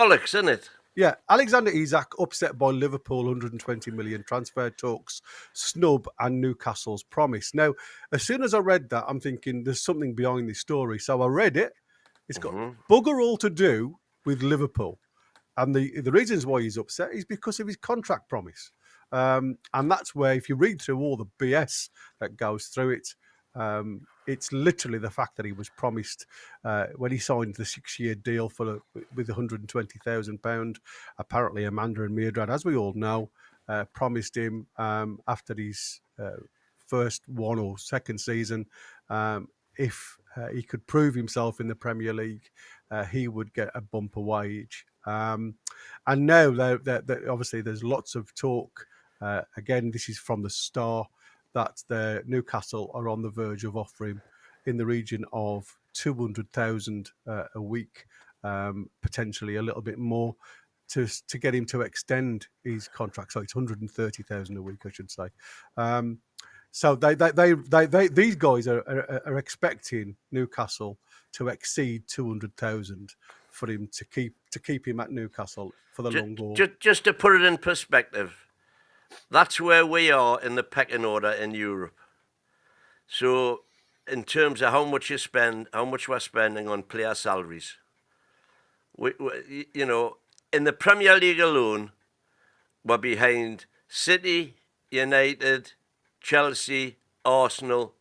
bollocks, isn't it? Yeah, Alexander Isak upset by Liverpool 120 million transfer talks, snub and Newcastle's promise. Now, as soon as I read that, I'm thinking there's something behind this story. So I read it. It's got bugger all to do with Liverpool. And the reasons why he's upset is because of his contract promise. And that's where, if you read through all the BS that goes through it, it's literally the fact that he was promised when he signed the 6-year deal with £120,000. Apparently, Amanda and Mairdad, as we all know, promised him after his first one or second season, if he could prove himself in the Premier League, he would get a bumper wage. And now, obviously, there's lots of talk. Again, this is from the Star, that Newcastle are on the verge of offering in the region of 200,000 a week, potentially a little bit more, to get him to extend his contract. So it's 130,000 a week, I should say. So these guys are expecting Newcastle to exceed 200,000 for him to keep him at Newcastle for the long haul. Just to put it in perspective, that's where we are in the pecking order in Europe. So, in terms of how much we're spending on player salaries, we in the Premier League alone, we're behind City, United, Chelsea, Arsenal,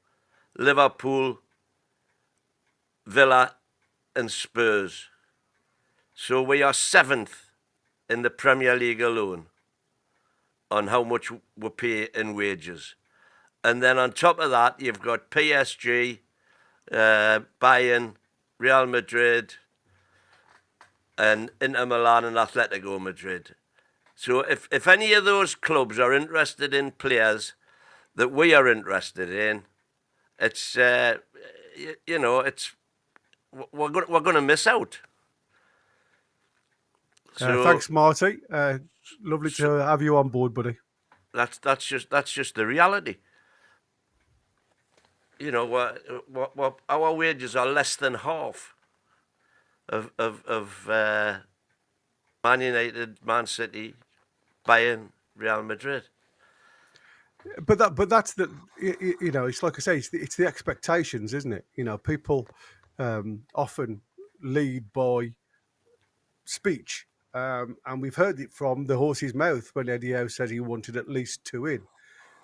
Liverpool, Villa, and Spurs. So we are 7th in the Premier League alone on how much we pay in wages. And then on top of that, you've got PSG, Bayern, Real Madrid, and Inter Milan and Atletico Madrid. So if any of those clubs are interested in players that we are interested in, it's we're going to miss out. So, thanks, Marty. Lovely to have you on board, buddy. That's just the reality. Our wages are less than half of Man United, Man City, Bayern, Real Madrid. But that's it's like I say, it's the expectations, isn't it? People often lead by speech. And we've heard it from the horse's mouth when Eddie Howe said he wanted at least 2 in.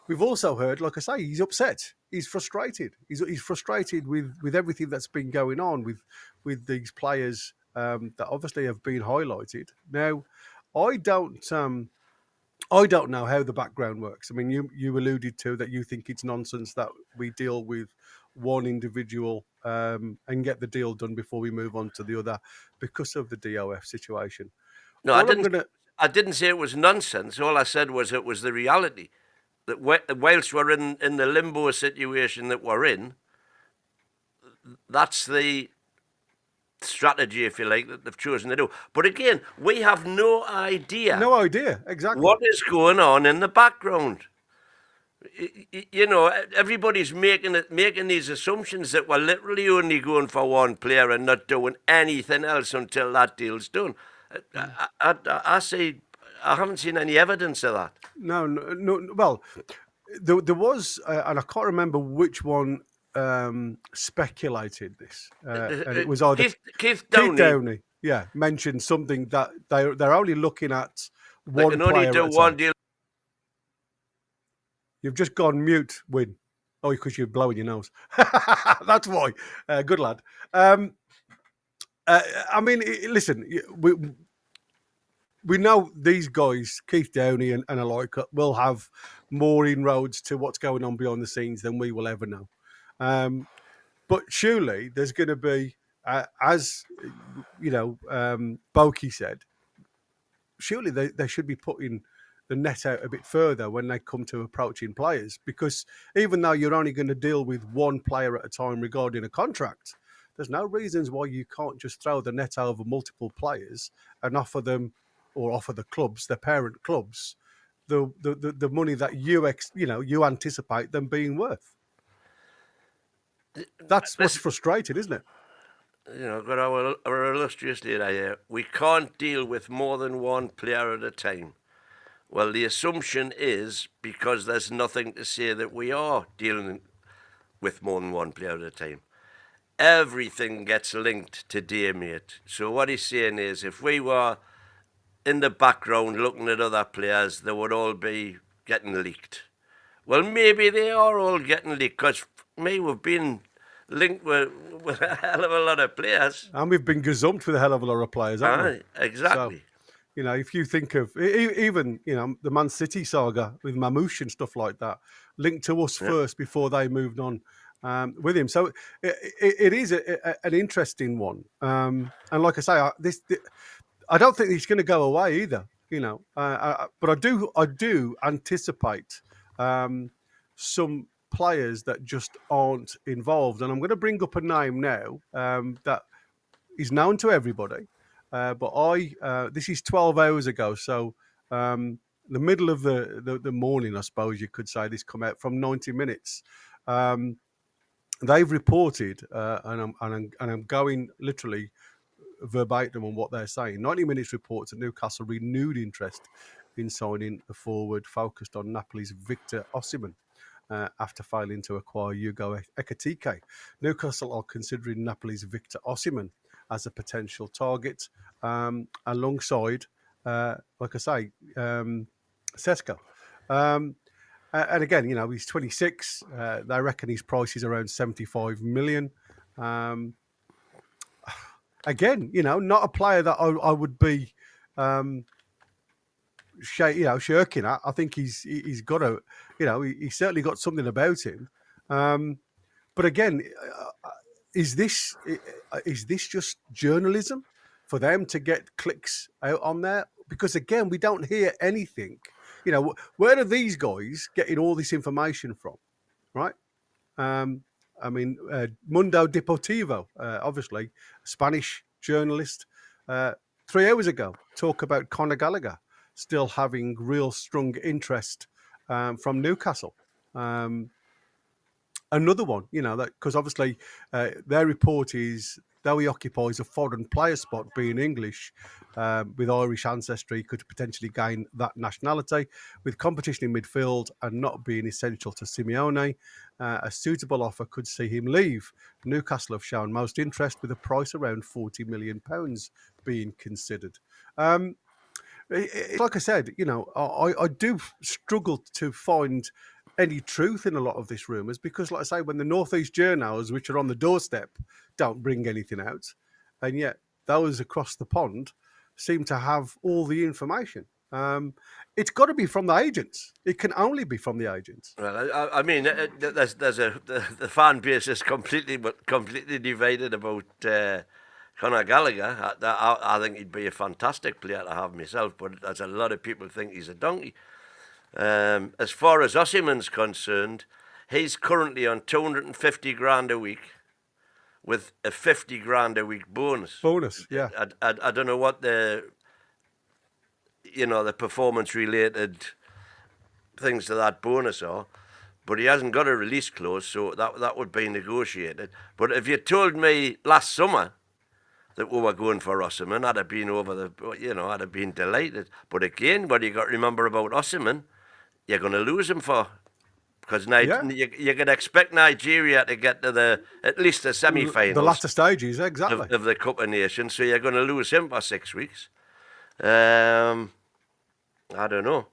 We've also heard, like I say, he's upset. He's frustrated. He's frustrated with everything that's been going on with these players that obviously have been highlighted. Now, I don't know how the background works. I mean, you alluded to that you think it's nonsense that we deal with one individual and get the deal done before we move on to the other because of the DOF situation. No, I didn't say it was nonsense. All I said was it was the reality. That whilst we're in the limbo situation that we're in, that's the strategy, if you like, that they've chosen to do. But again, we have no idea. No idea, exactly. What is going on in the background? Everybody's making these assumptions that we're literally only going for one player and not doing anything else until that deal's done. I say I haven't seen any evidence of that. No. Well, there was, and I can't remember which one speculated this, and it was either Keith Downey. Yeah, mentioned something that they're only looking at one they can player only do at a one time. deal. You've just gone mute, Win. Oh, because you're blowing your nose. That's why. Good lad. I mean, listen, we know these guys, Keith Downey and alike, will have more inroads to what's going on behind the scenes than we will ever know. But surely there's going to be, as Boki said, surely they should be putting the net out a bit further when they come to approaching players, because even though you're only going to deal with one player at a time regarding a contract, there's no reasons why you can't just throw the net over multiple players and offer them, or offer the clubs, the parent clubs, the money that you anticipate them being worth. That's what's frustrating, isn't it? got our illustrious leader here. We can't deal with more than one player at a time. Well, the assumption is because there's nothing to say that we are dealing with more than one player at a time. Everything gets linked to dear mate. So what he's saying is, if we were in the background looking at other players, they would all be getting leaked. Well, maybe they are all getting leaked, because we've been linked with a hell of a lot of players. And we've been gazumped with a hell of a lot of players, haven't we? Exactly. So, if you think of even, the Man City saga with Mamouche and stuff like that, linked to us first before they moved on with him. So it is an interesting one. And like I say, I don't think he's going to go away either, but I do anticipate some players that just aren't involved. And I'm going to bring up a name now that is known to everybody. But this is 12 hours ago, so the middle of the morning, I suppose you could say, this come out from 90 Minutes. They've reported, and I'm going literally verbatim on what they're saying. 90 Minutes reports that Newcastle renewed interest in signing a forward focused on Napoli's Victor Osimhen. After failing to acquire Hugo Ekitike. Newcastle are considering Napoli's Victor Osimhen as a potential target, alongside, like I say, Sesko. And again, he's 26. They reckon his price is around 75 million. Again, not a player that I would be shirking at. I think he's got a, he's certainly got something about him. But again, is this just journalism for them to get clicks out on there? Because again, we don't hear anything. Where are these guys getting all this information from, right? Mundo Deportivo, obviously, Spanish journalist, 3 hours ago, talk about Conor Gallagher still having real strong interest from Newcastle. Another one, because obviously their report is, though he occupies a foreign player spot, being English, with Irish ancestry, could potentially gain that nationality. With competition in midfield and not being essential to Simeone, a suitable offer could see him leave. Newcastle have shown most interest, with a price around £40 million being considered. Like I said, I do struggle to find any truth in a lot of these rumours, because, like I say, when the Northeast journals, which are on the doorstep, don't bring anything out, and yet those across the pond seem to have all the information. It's got to be from the agents. It can only be from the agents. Well, I mean, there's the fan base is completely divided about Conor Gallagher. I think he'd be a fantastic player to have myself, but there's a lot of people think he's a donkey. As far as Osimhen's concerned, he's currently on 250 grand a week, with a 50 grand a week bonus. Yeah. I don't know what the performance related things to that bonus are, but he hasn't got a release clause, so that would be negotiated. But if you told me last summer that we were going for Osimhen, I'd have been I'd have been delighted. But again, what you got to remember about Osimhen, you're going to lose him because you can expect Nigeria to get to at least the semi-finals, the latter stages, exactly, of the Cup of Nations. So you're going to lose him for 6 weeks. I don't know.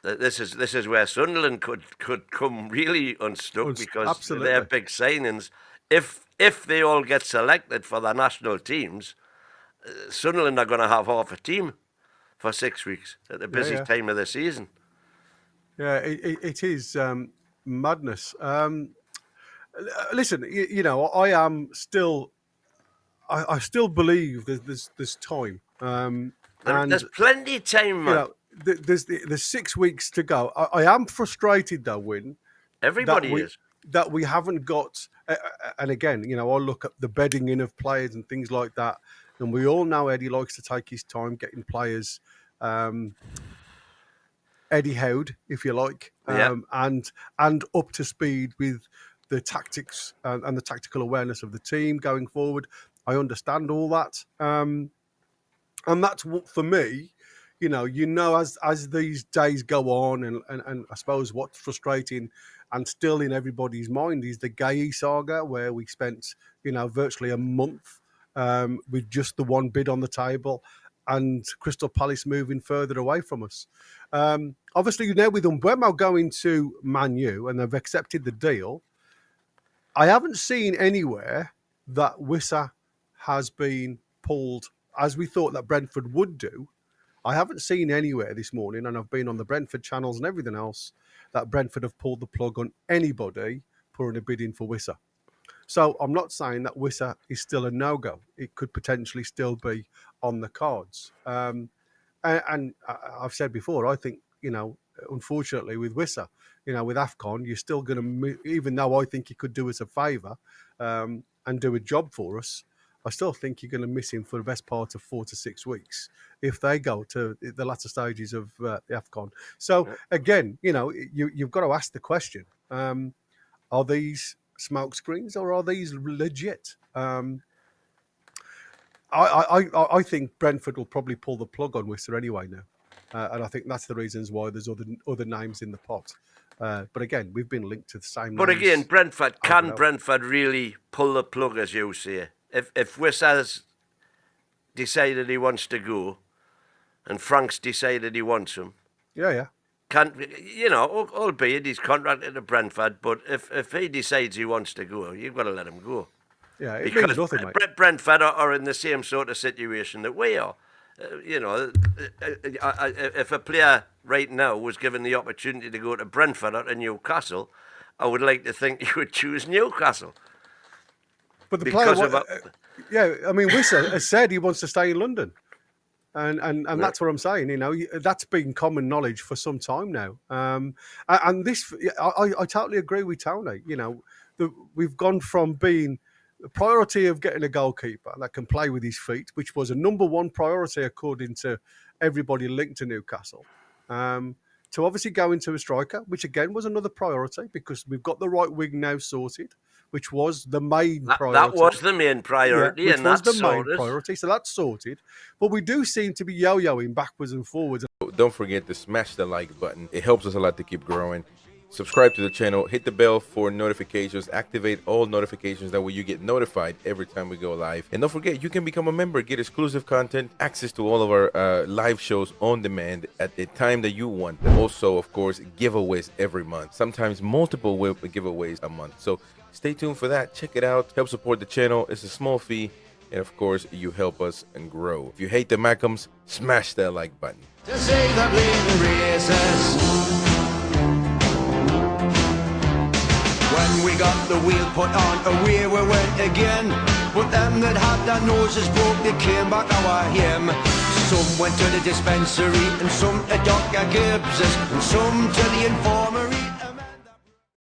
This is where Sunderland could come really unstuck, because absolutely, their big signings, if they all get selected for their national teams, Sunderland are going to have half a team for 6 weeks at the busy time of the season. Yeah, it is madness. Listen, I am still, I still believe there's time. There's plenty of time, man. There's 6 weeks to go. I am frustrated though, Win. Everybody is. That we haven't got, and again, I look at the bedding in of players and things like that, and we all know Eddie likes to take his time getting players. Eddie Howe, if you like, and up to speed with the tactics and the tactical awareness of the team going forward. I understand all that. And that's what, for me, as these days go on, and I suppose what's frustrating and still in everybody's mind is the Gay saga, where we spent, virtually a month with just the one bid on the table, and Crystal Palace moving further away from us. Obviously, with Mbeumo going to Man U and they've accepted the deal, I haven't seen anywhere that Wissa has been pulled, as we thought that Brentford would do. I haven't seen anywhere this morning, and I've been on the Brentford channels and everything else, that Brentford have pulled the plug on anybody putting a bid in for Wissa. So I'm not saying that Wissa is still a no-go. It could potentially still be on the cards. And I've said before, I think, unfortunately with Wissa, with AFCON, you're still going to, even though I think he could do us a favour and do a job for us, I still think you're going to miss him for the best part of 4 to 6 weeks if they go to the latter stages of the AFCON. So again, you've got to ask the question, are these smoke screens or are these legit? I think Brentford will probably pull the plug on Wissa anyway now. And I think that's the reasons why there's other names in the pot. But again, we've been linked to the same But names. again, Brentford really pull the plug, as you say? If Wissa's decided he wants to go and Frank's decided he wants him. Yeah. Albeit he's contracted to Brentford, but if he decides he wants to go, you've got to let him go. Yeah, it because means nothing, mate. Brentford are in the same sort of situation that we are. If a player right now was given the opportunity to go to Brentford or to Newcastle, I would like to think he would choose Newcastle. But the player, Wissa has said he wants to stay in London. And that's what I'm saying. That's been common knowledge for some time now. And this, I totally agree with Tony. We've gone from being the priority of getting a goalkeeper that can play with his feet, which was a number one priority according to everybody linked to Newcastle, to obviously go into a striker, which again was another priority because we've got the right wing now sorted, which was the main priority. That was the main priority, which was the main priority. So that's sorted. But we do seem to be yo-yoing backwards and forwards. Don't forget to smash the like button. It helps us a lot to keep growing. Subscribe to the channel, hit the bell for notifications, activate all notifications, that way you get notified every time we go live. And don't forget, you can become a member, get exclusive content, access to all of our live shows on demand at the time that you want. Also, of course, giveaways every month, sometimes multiple giveaways a month. So stay tuned for that. Check it out. Help support the channel. It's a small fee. And of course, you help us and grow. If you hate the Mackhams, smash that like button. To save the bleeding races. When we got the wheel put on, away we went again. But them that had their noses broke, they came back our him. Some went to the dispensary, and some to Dr. Gibbs's, and some to the infirmary.